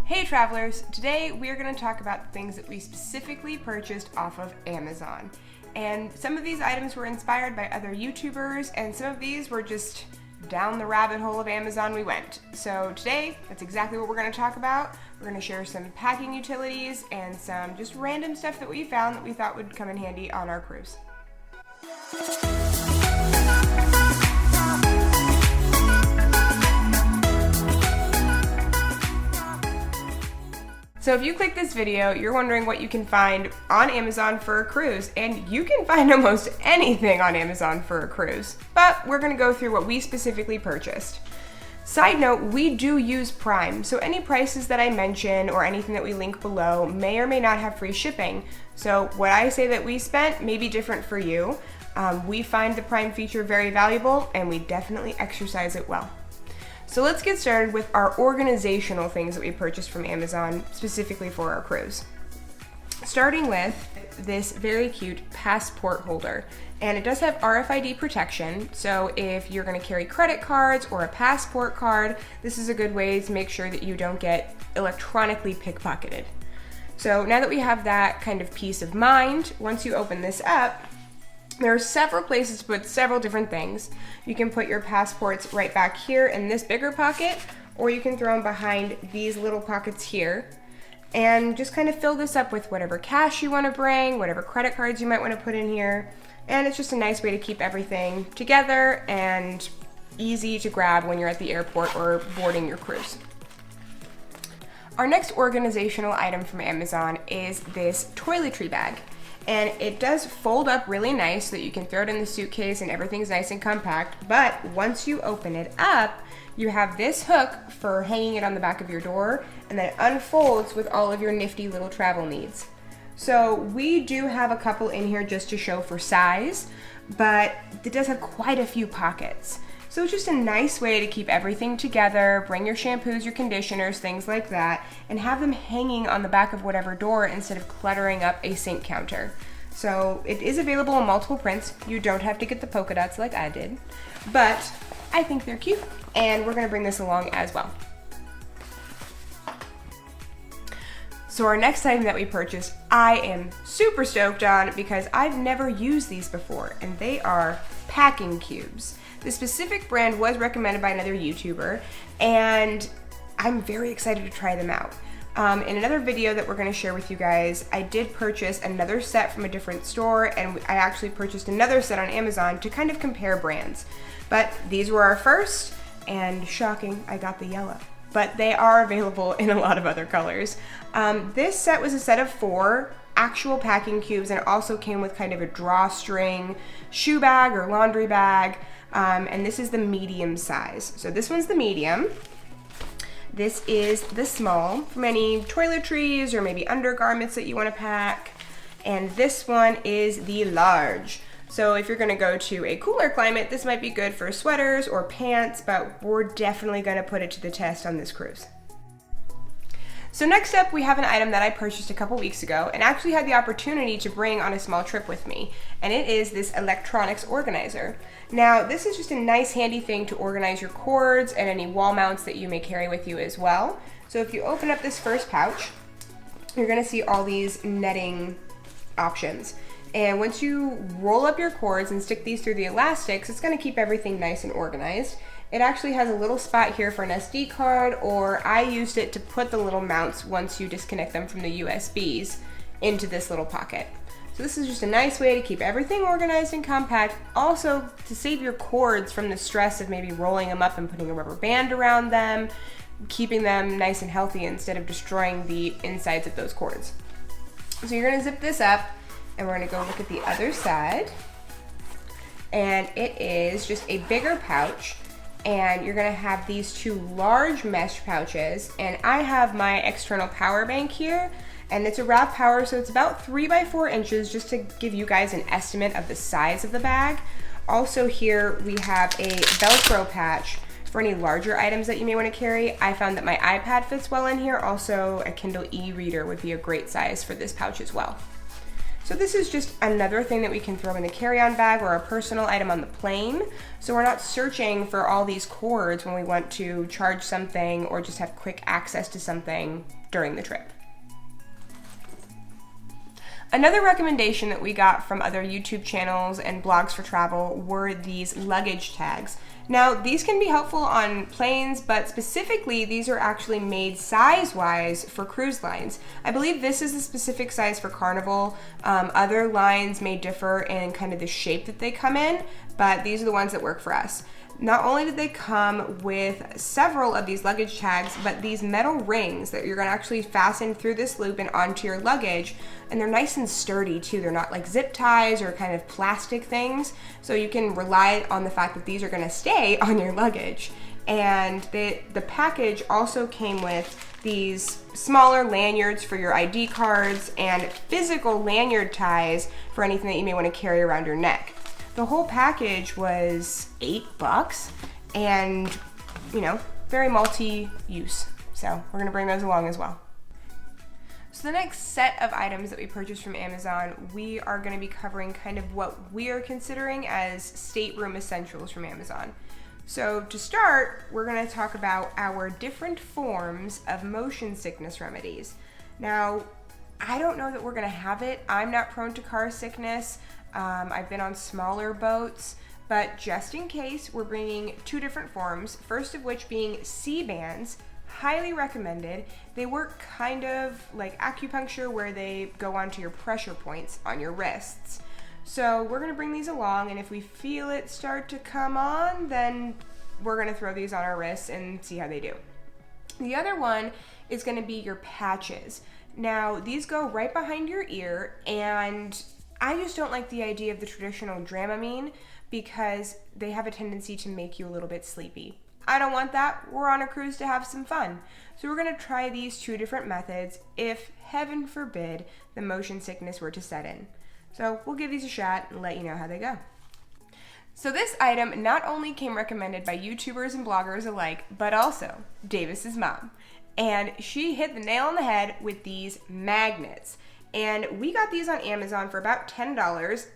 Hey travelers, today we're going to talk about the things that we specifically purchased off of Amazon. And some of these items were inspired by other YouTubers, and some of these were just down the rabbit hole of Amazon we went. So today, that's exactly what we're going to talk about. We're going to share some packing utilities and some just random stuff that we found that we thought would come in handy on our cruise. So if you click this video, you're wondering what you can find on Amazon for a cruise, and you can find almost anything on Amazon for a cruise, but we're gonna go through what we specifically purchased. Side note, we do use Prime, so any prices that I mention or anything that we link below may or may not have free shipping. So what I say that we spent may be different for you. We find the Prime feature very valuable, and we definitely exercise it well. So let's get started with our organizational things that we purchased from Amazon specifically for our cruise. Starting with this very cute passport holder. And it does have RFID protection, so if you're going to carry credit cards or a passport card, this is a good way to make sure that you don't get electronically pickpocketed. So now that we have that kind of peace of mind, once you open this up, there are several places to put several different things. You can put your passports right back here in this bigger pocket, or you can throw them behind these little pockets here and just kind of fill this up with whatever cash you want to bring, whatever credit cards you might want to put in here. And it's just a nice way to keep everything together and easy to grab when you're at the airport or boarding your cruise. Our next organizational item from Amazon is this toiletry bag. And it does fold up really nice so that you can throw it in the suitcase and everything's nice and compact. But once you open it up, you have this hook for hanging it on the back of your door, and then it unfolds with all of your nifty little travel needs. So we do have a couple in here just to show for size, but it does have quite a few pockets. So it's just a nice way to keep everything together, bring your shampoos, your conditioners, things like that, and have them hanging on the back of whatever door instead of cluttering up a sink counter. So it is available in multiple prints. You don't have to get the polka dots like I did, but I think they're cute, and we're gonna bring this along as well. So our next item that we purchased, I am super stoked on because I've never used these before, and they are packing cubes. The specific brand was recommended by another YouTuber, and I'm very excited to try them out. In another video that we're going to share with you guys, I did purchase another set from a different store, and I actually purchased another set on Amazon to kind of compare brands. But these were our first, and shocking, I got the yellow. But they are available in a lot of other colors. This set was a set of 4 actual packing cubes, and it also came with kind of a drawstring shoe bag or laundry bag. And this is the medium size. So this one's the medium. This is the small for any toiletries or maybe undergarments that you want to pack. And this one is the large. So if you're going to go to a cooler climate, this might be good for sweaters or pants, but we're definitely going to put it to the test on this cruise. So next up, we have an item that I purchased a couple weeks ago and actually had the opportunity to bring on a small trip with me, and it is this electronics organizer. Now, this is just a nice handy thing to organize your cords and any wall mounts that you may carry with you as well. So if you open up this first pouch, you're gonna see all these netting options. And once you roll up your cords and stick these through the elastics, it's gonna keep everything nice and organized. It actually has a little spot here for an SD card, or I used it to put the little mounts once you disconnect them from the USBs into this little pocket. So this is just a nice way to keep everything organized and compact, also to save your cords from the stress of maybe rolling them up and putting a rubber band around them, keeping them nice and healthy instead of destroying the insides of those cords. So you're gonna zip this up, and we're gonna go look at the other side. And it is just a bigger pouch. And you're gonna have these 2 large mesh pouches, and I have my external power bank here, and it's a wrap power, so it's about 3 by 4 inches, just to give you guys an estimate of the size of the bag. Also here we have a Velcro patch for any larger items that you may want to carry. I found that my iPad fits well in here. Also, a Kindle e-reader would be a great size for this pouch as well. So this is just another thing that we can throw in the carry-on bag or a personal item on the plane. So we're not searching for all these cords when we want to charge something or just have quick access to something during the trip. Another recommendation that we got from other YouTube channels and blogs for travel were these luggage tags. Now, these can be helpful on planes, but specifically, these are actually made size-wise for cruise lines. I believe this is the specific size for Carnival. Other lines may differ in kind of the shape that they come in, but these are the ones that work for us. Not only did they come with several of these luggage tags, but these metal rings that you're gonna actually fasten through this loop and onto your luggage, and they're nice and sturdy too. They're not like zip ties or kind of plastic things, so you can rely on the fact that these are gonna stay on your luggage. And the package also came with these smaller lanyards for your ID cards and physical lanyard ties for anything that you may wanna carry around your neck. The whole package was $8 and, you know, very multi-use. So we're gonna bring those along as well. So the next set of items that we purchased from Amazon, we are gonna be covering kind of what we are considering as stateroom essentials from Amazon. So to start, we're gonna talk about our different forms of motion sickness remedies. Now, I don't know that we're gonna have it. I'm not prone to car sickness. I've been on smaller boats, but just in case, we're bringing two different forms, first of which being C-bands, highly recommended. They work kind of like acupuncture where they go onto your pressure points on your wrists. So we're gonna bring these along, and if we feel it start to come on, then we're gonna throw these on our wrists and see how they do. The other one is gonna be your patches. Now, these go right behind your ear, and I just don't like the idea of the traditional Dramamine because they have a tendency to make you a little bit sleepy. I don't want that. We're on a cruise to have some fun. So we're gonna try these two different methods if, heaven forbid, the motion sickness were to set in. So we'll give these a shot and let you know how they go. So this item not only came recommended by YouTubers and bloggers alike, but also Davis's mom. And she hit the nail on the head with these magnets. And we got these on Amazon for about $10,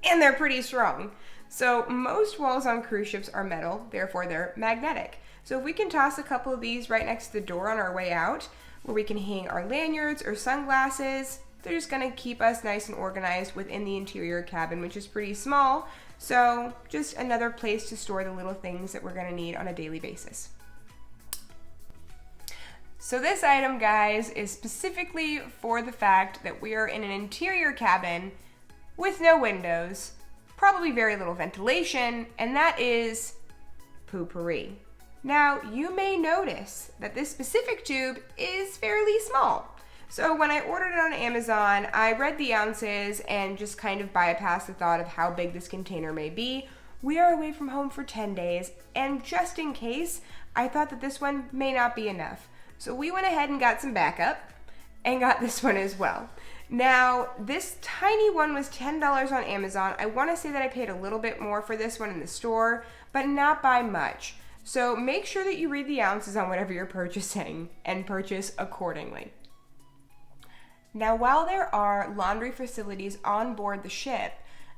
and they're pretty strong. So most walls on cruise ships are metal, therefore they're magnetic. So if we can toss a couple of these right next to the door on our way out, where we can hang our lanyards or sunglasses, they're just gonna keep us nice and organized within the interior cabin, which is pretty small. So just another place to store the little things that we're gonna need on a daily basis. So this item, guys, is specifically for the fact that we are in an interior cabin with no windows, probably very little ventilation, and that is Poo-Pourri. Now, you may notice that this specific tube is fairly small. So when I ordered it on Amazon, I read the ounces and just kind of bypassed the thought of how big this container may be. We are away from home for 10 days, and just in case, I thought that this one may not be enough. So we went ahead and got some backup and got this one as well. Now, this tiny one was $10 on Amazon. I want to say that I paid a little bit more for this one in the store, but not by much. So make sure that you read the ounces on whatever you're purchasing and purchase accordingly. Now, while there are laundry facilities on board the ship,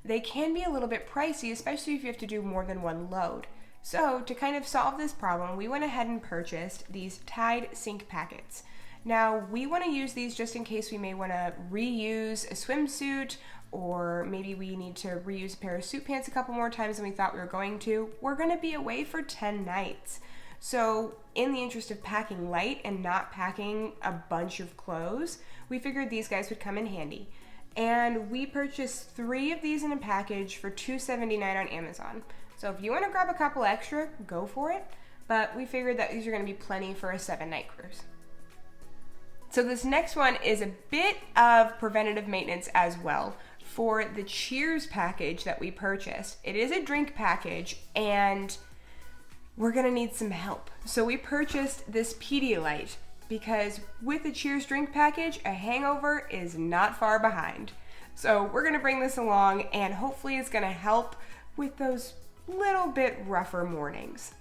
they can be a little bit pricey, especially if you have to do more than one load. So to kind of solve this problem, we went ahead and purchased these Tide sink packets. Now, we want to use these just in case we may want to reuse a swimsuit, or maybe we need to reuse a pair of suit pants a couple more times than we thought we were going to. We're going to be away for 10 nights. So in the interest of packing light and not packing a bunch of clothes, we figured these guys would come in handy. And we purchased 3 of these in a package for $2.79 on Amazon. So if you want to grab a couple extra, go for it. But we figured that these are going to be plenty for a 7-night cruise. So this next one is a bit of preventative maintenance as well for the Cheers package that we purchased. It is a drink package, and we're going to need some help. So we purchased this Pedialyte because with the Cheers drink package, a hangover is not far behind. So we're going to bring this along, and hopefully it's going to help with those little bit rougher mornings.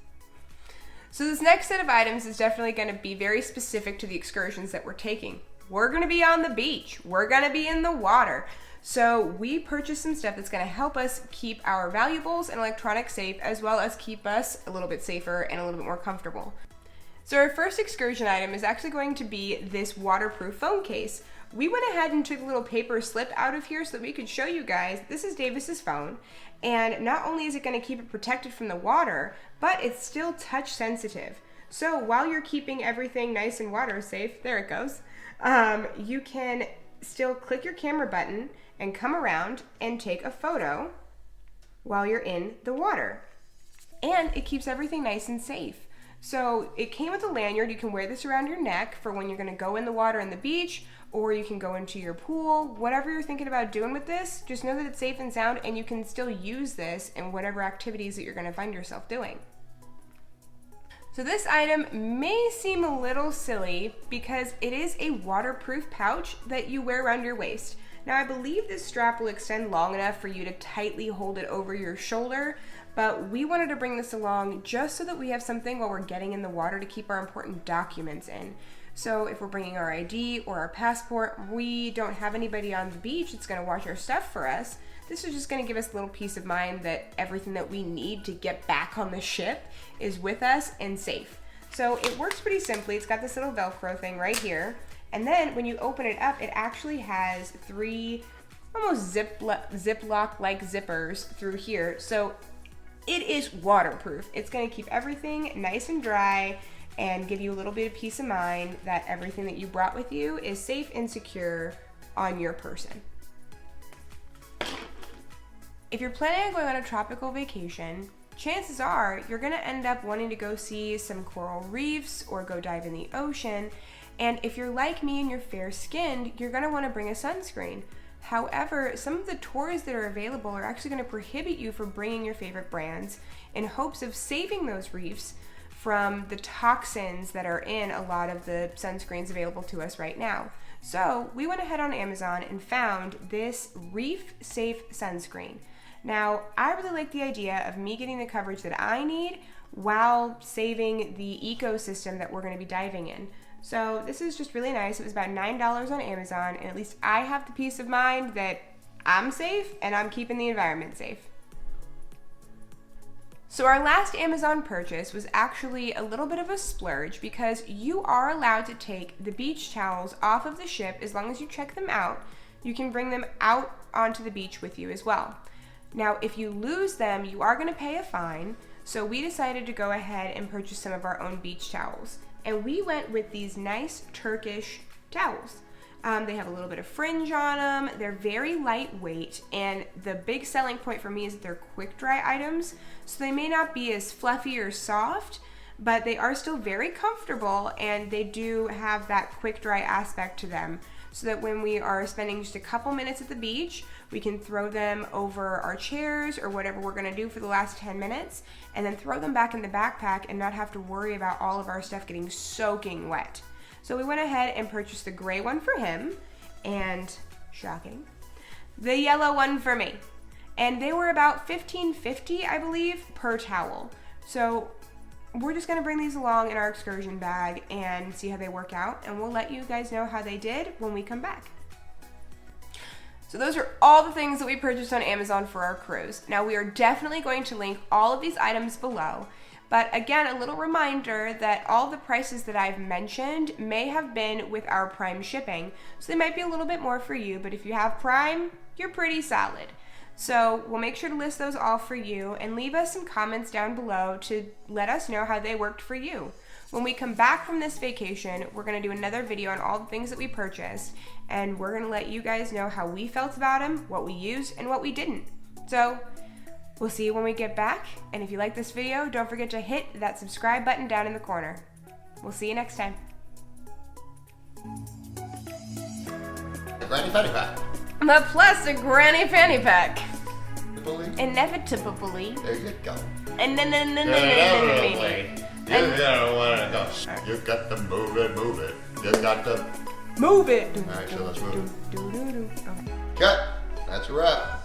So this next set of items is definitely going to be very specific to the excursions that we're taking. We're going to be on the beach. We're going to be in the water. So we purchased some stuff that's going to help us keep our valuables and electronics safe, as well as keep us a little bit safer and a little bit more comfortable. So our first excursion item is actually going to be this waterproof phone case. We went ahead and took a little paper slip out of here so that we could show you guys this is Davis's phone, and not only is it going to keep it protected from the water, but it's still touch sensitive. So while you're keeping everything nice and water safe, there it goes, you can still click your camera button and come around and take a photo while you're in the water. And it keeps everything nice and safe. So it came with a lanyard. You can wear this around your neck for when you're going to go in the water in the beach, or you can go into your pool. Whatever you're thinking about doing with this, just know that it's safe and sound, and you can still use this in whatever activities that you're going to find yourself doing. So this item may seem a little silly because it is a waterproof pouch that you wear around your waist. Now I believe this strap will extend long enough for you to tightly hold it over your shoulder, but we wanted to bring this along just so that we have something while we're getting in the water to keep our important documents in. So if we're bringing our ID or our passport, we don't have anybody on the beach that's going to watch our stuff for us. This is just going to give us a little peace of mind that everything that we need to get back on the ship is with us and safe. So it works pretty simply. It's got this little Velcro thing right here. And then when you open it up, it actually has 3 almost Ziploc-like zippers through here. So it is waterproof. It's going to keep everything nice and dry and give you a little bit of peace of mind that everything that you brought with you is safe and secure on your person. If you're planning on going on a tropical vacation, chances are you're going to end up wanting to go see some coral reefs or go dive in the ocean. And if you're like me and you're fair-skinned, you're going to want to bring a sunscreen. However, some of the tours that are available are actually going to prohibit you from bringing your favorite brands in hopes of saving those reefs from the toxins that are in a lot of the sunscreens available to us right now. So we went ahead on Amazon and found this Reef Safe Sunscreen. Now, I really like the idea of me getting the coverage that I need while saving the ecosystem that we're going to be diving in. So this is just really nice. It was about $9 on Amazon, and at least I have the peace of mind that I'm safe and I'm keeping the environment safe. So our last Amazon purchase was actually a little bit of a splurge because you are allowed to take the beach towels off of the ship as long as you check them out. You can bring them out onto the beach with you as well. Now, if you lose them, you are going to pay a fine. So we decided to go ahead and purchase some of our own beach towels. And we went with these nice Turkish towels. They have a little bit of fringe on them. They're very lightweight, and the big selling point for me is that they're quick dry items. So they may not be as fluffy or soft, but they are still very comfortable, and they do have that quick dry aspect to them. So that when we are spending just a couple minutes at the beach, we can throw them over our chairs or whatever we're gonna do for the last 10 minutes, and then throw them back in the backpack and not have to worry about all of our stuff getting soaking wet. So we went ahead and purchased the gray one for him, and shocking, the yellow one for me. And they were about $15.50, I believe, per towel. So we're just gonna bring these along in our excursion bag and see how they work out, and we'll let you guys know how they did when we come back. So those are all the things that we purchased on Amazon for our cruise. Now we are definitely going to link all of these items below. But again, a little reminder that all the prices that I've mentioned may have been with our Prime shipping. So they might be a little bit more for you, but if you have Prime, you're pretty solid. So we'll make sure to list those all for you and leave us some comments down below to let us know how they worked for you. When we come back from this vacation, we're going to do another video on all the things that we purchased, and we're going to let you guys know how we felt about them, what we used, and what we didn't. So we'll see you when we get back, and if you like this video, don't forget to hit that subscribe button down in the corner. We'll see you next time. A granny fanny pack. The plastic granny fanny pack. Inevitably. Inevitably. There you go. And then Inevitably. You don't want to go. You got to move it, move it. You got to move it. Alright, so let's move it. Okay. Cut. That's a wrap.